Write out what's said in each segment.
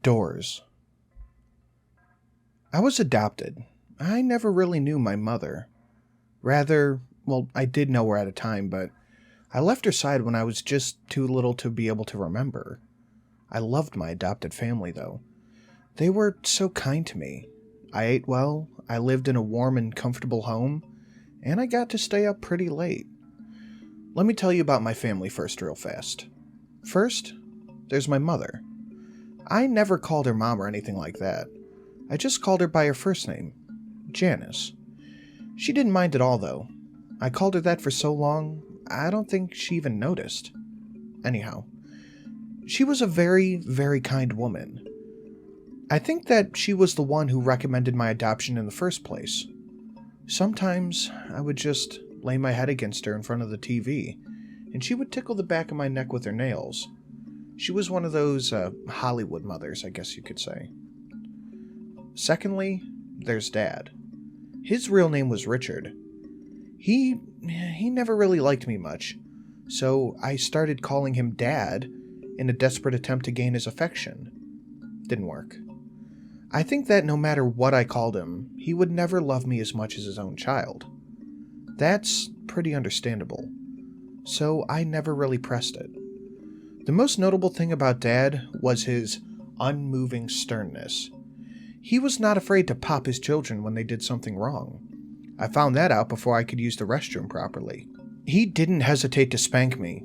Doors. I was adopted. I never really knew my mother. Rather, well, I did know her at a time, but I left her side when I was just too little to be able to remember. I loved my adopted family, though. They were so kind to me. I ate well, I lived in a warm and comfortable home, and I got to stay up pretty late. Let me tell you about my family first real fast. First, there's my mother. I never called her mom or anything like that. I just called her by her first name, Janice. She didn't mind at all, though. I called her that for so long, I don't think she even noticed. Anyhow, she was a very, very kind woman. I think that she was the one who recommended my adoption in the first place. Sometimes I would just lay my head against her in front of the TV, and she would tickle the back of my neck with her nails. She was one of those Hollywood mothers, I guess you could say. Secondly, there's Dad. His real name was Richard. He never really liked me much, so I started calling him Dad in a desperate attempt to gain his affection. Didn't work. I think that no matter what I called him, he would never love me as much as his own child. That's pretty understandable, so I never really pressed it. The most notable thing about Dad was his unmoving sternness. He was not afraid to pop his children when they did something wrong. I found that out before I could use the restroom properly. He didn't hesitate to spank me.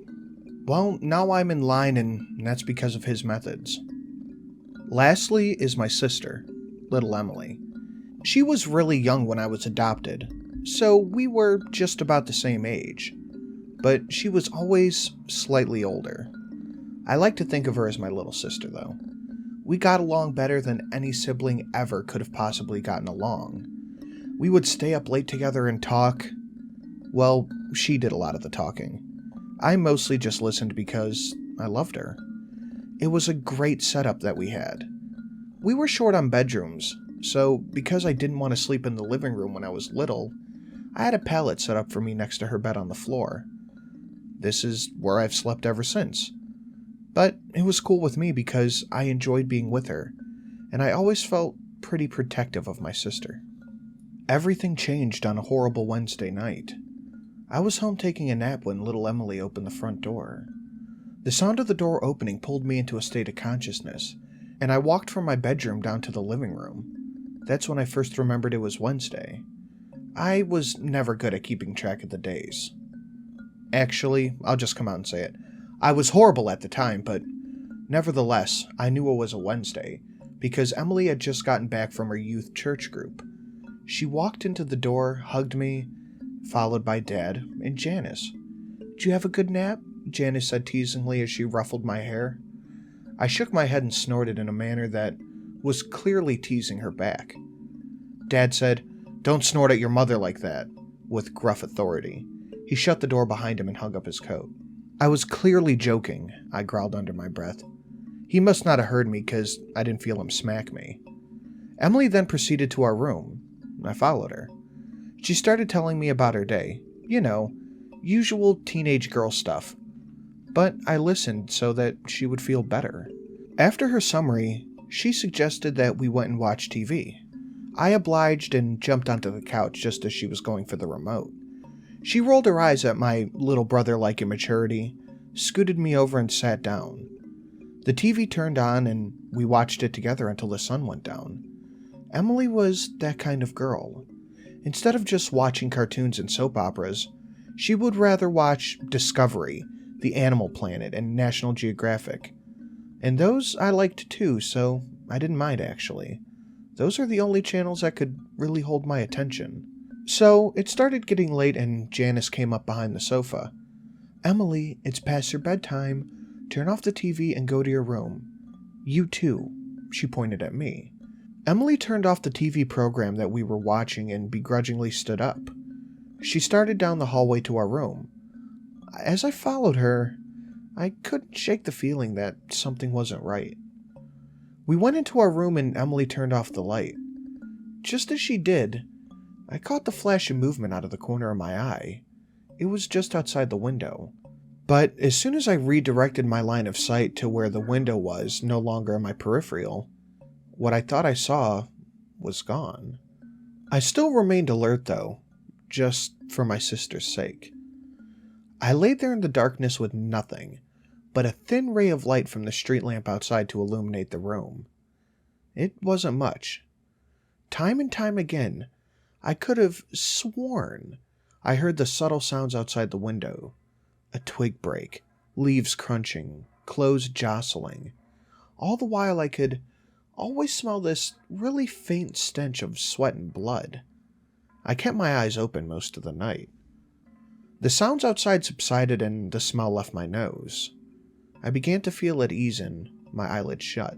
Well, now I'm in line, and that's because of his methods. Lastly is my sister, little Emily. She was really young when I was adopted, so we were just about the same age. But she was always slightly older. I like to think of her as my little sister, though. We got along better than any sibling ever could have possibly gotten along. We would stay up late together and talk. Well, she did a lot of the talking. I mostly just listened because I loved her. It was a great setup that we had. We were short on bedrooms, so because I didn't want to sleep in the living room when I was little, I had a pallet set up for me next to her bed on the floor. This is where I've slept ever since. But it was cool with me because I enjoyed being with her, and I always felt pretty protective of my sister. Everything changed on a horrible Wednesday night. I was home taking a nap when little Emily opened the front door. The sound of the door opening pulled me into a state of consciousness, and I walked from my bedroom down to the living room. That's when I first remembered it was Wednesday. I was never good at keeping track of the days. Actually, I'll just come out and say it. I was horrible at the time, but nevertheless, I knew it was a Wednesday, because Emily had just gotten back from her youth church group. She walked into the door, hugged me, followed by Dad and Janice. "Did you have a good nap?" Janice said teasingly as she ruffled my hair. I shook my head and snorted in a manner that was clearly teasing her back. Dad said, "Don't snort at your mother like that," with gruff authority. He shut the door behind him and hung up his coat. I was clearly joking, I growled under my breath. He must not have heard me because I didn't feel him smack me. Emily then proceeded to our room. I followed her. She started telling me about her day. You know, usual teenage girl stuff. But I listened so that she would feel better. After her summary, she suggested that we went and watch TV. I obliged and jumped onto the couch just as she was going for the remote. She rolled her eyes at my little brother-like immaturity, scooted me over and sat down. The TV turned on and we watched it together until the sun went down. Emily was that kind of girl. Instead of just watching cartoons and soap operas, she would rather watch Discovery, The Animal Planet, and National Geographic. And those I liked too, so I didn't mind actually. Those are the only channels that could really hold my attention. So it started getting late and Janice came up behind the sofa. "Emily, it's past your bedtime. Turn off the TV and go to your room. You too." She pointed at me. Emily turned off the TV program that we were watching and begrudgingly stood up. She started down the hallway to our room. As I followed her, I couldn't shake the feeling that something wasn't right. We went into our room and Emily turned off the light. Just as she did, I caught the flash of movement out of the corner of my eye. It was just outside the window. But as soon as I redirected my line of sight to where the window was, no longer in my peripheral, What I thought I saw was gone. I still remained alert, though, just for my sister's sake. I laid there in the darkness with nothing but a thin ray of light from the street lamp outside to illuminate the room. It wasn't much. Time and time again, I could have sworn I heard the subtle sounds outside the window. A twig break, leaves crunching, clothes jostling. All the while I could always smell this really faint stench of sweat and blood. I kept my eyes open most of the night. The sounds outside subsided and the smell left my nose. I began to feel at ease and my eyelids shut.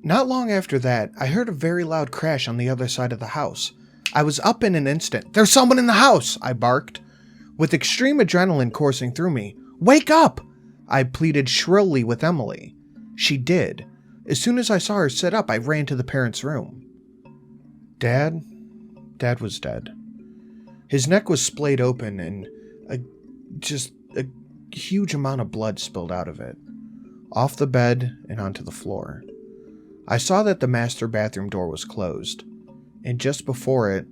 Not long after that, I heard a very loud crash on the other side of the house. I was up in an instant. "There's someone in the house!" I barked, with extreme adrenaline coursing through me. "Wake up!" I pleaded shrilly with Emily. She did. As soon as I saw her sit up, I ran to the parents' room. Dad was dead. His neck was splayed open and a huge amount of blood spilled out of it, off the bed and onto the floor. I saw that the master bathroom door was closed, and just before it,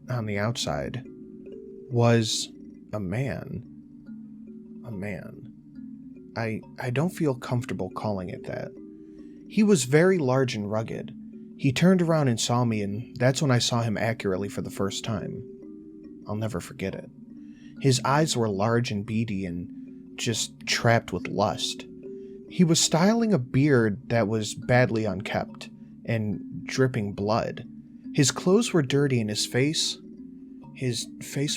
on the outside, was a man. A man. I don't feel comfortable calling it that. He was very large and rugged. He turned around and saw me, and that's when I saw him accurately for the first time. I'll never forget it. His eyes were large and beady and just trapped with lust. He was styling a beard that was badly unkempt and dripping blood. His clothes were dirty and his face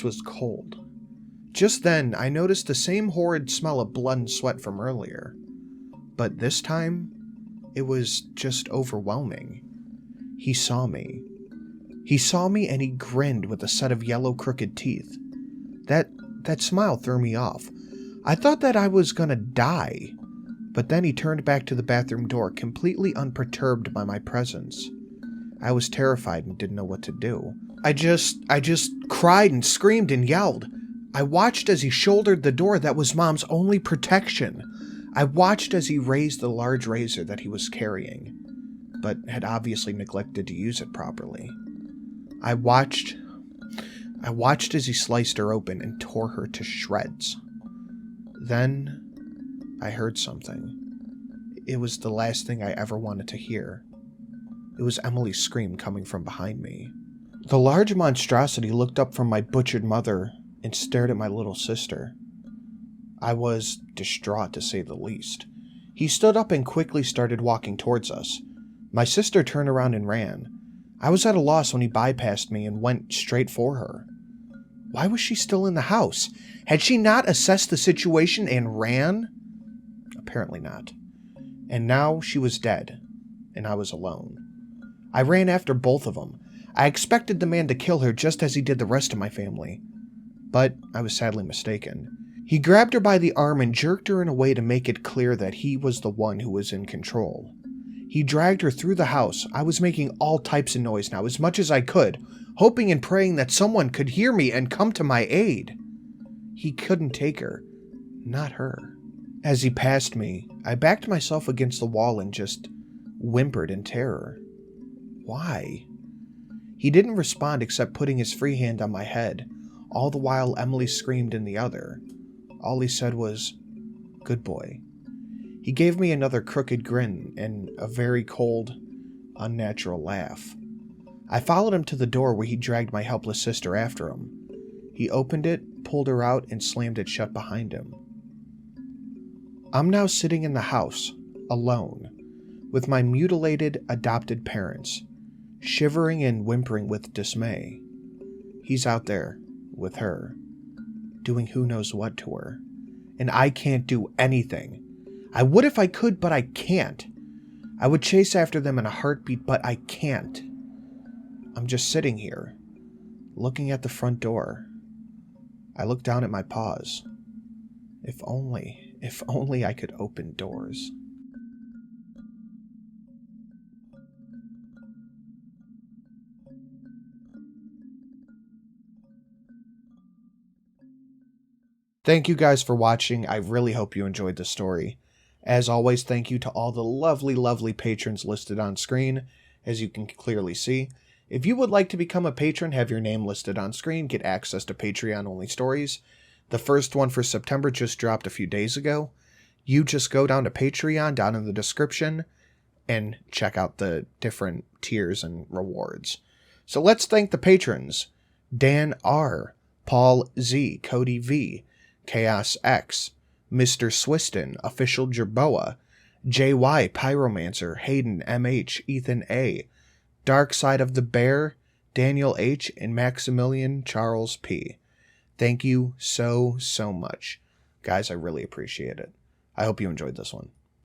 was cold. Just then, I noticed the same horrid smell of blood and sweat from earlier. But this time, it was just overwhelming. He saw me. He saw me and he grinned with a set of yellow crooked teeth. That smile threw me off. I thought that I was gonna die. But then he turned back to the bathroom door, completely unperturbed by my presence. I was terrified and didn't know what to do. I just cried and screamed and yelled. I watched as he shouldered the door that was Mom's only protection. I watched as he raised the large razor that he was carrying, but had obviously neglected to use it properly. I watched as he sliced her open and tore her to shreds. Then I heard something. It was the last thing I ever wanted to hear. It was Emily's scream coming from behind me. The large monstrosity looked up from my butchered mother and stared at my little sister. I was distraught, to say the least. He stood up and quickly started walking towards us. My sister turned around and ran. I was at a loss when he bypassed me and went straight for her. Why was she still in the house? Had she not assessed the situation and ran? Apparently not. And now she was dead, and I was alone. I ran after both of them. I expected the man to kill her just as he did the rest of my family. But I was sadly mistaken. He grabbed her by the arm and jerked her in a way to make it clear that he was the one who was in control. He dragged her through the house. I was making all types of noise now, as much as I could, hoping and praying that someone could hear me and come to my aid. He couldn't take her. Not her. As he passed me, I backed myself against the wall and just whimpered in terror. Why? He didn't respond except putting his free hand on my head, all the while Emily screamed in the other. All he said was, "Good boy." He gave me another crooked grin and a very cold, unnatural laugh. I followed him to the door where he dragged my helpless sister after him. He opened it, pulled her out, and slammed it shut behind him. I'm now sitting in the house, alone, with my mutilated, adopted parents, shivering and whimpering with dismay. He's out there, with her, doing who knows what to her, and I can't do anything. I would if I could, but I can't. I would chase after them in a heartbeat, but I can't. I'm just sitting here, looking at the front door. I look down at my paws. If only I could open doors. Thank you guys for watching. I really hope you enjoyed the story. As always, thank you to all the lovely, lovely patrons listed on screen, as you can clearly see. If you would like to become a patron, have your name listed on screen, get access to Patreon-only stories. The first one for September just dropped a few days ago. You just go down to Patreon, down in the description, and check out the different tiers and rewards. So let's thank the patrons. Dan R., Paul Z., Cody V., Chaos X, Mr. Swiston, Official Jerboa, JY Pyromancer, Hayden MH, Ethan A., Dark Side of the Bear, Daniel H., and Maximilian Charles P. Thank you so much. Guys, I really appreciate it. I hope you enjoyed this one.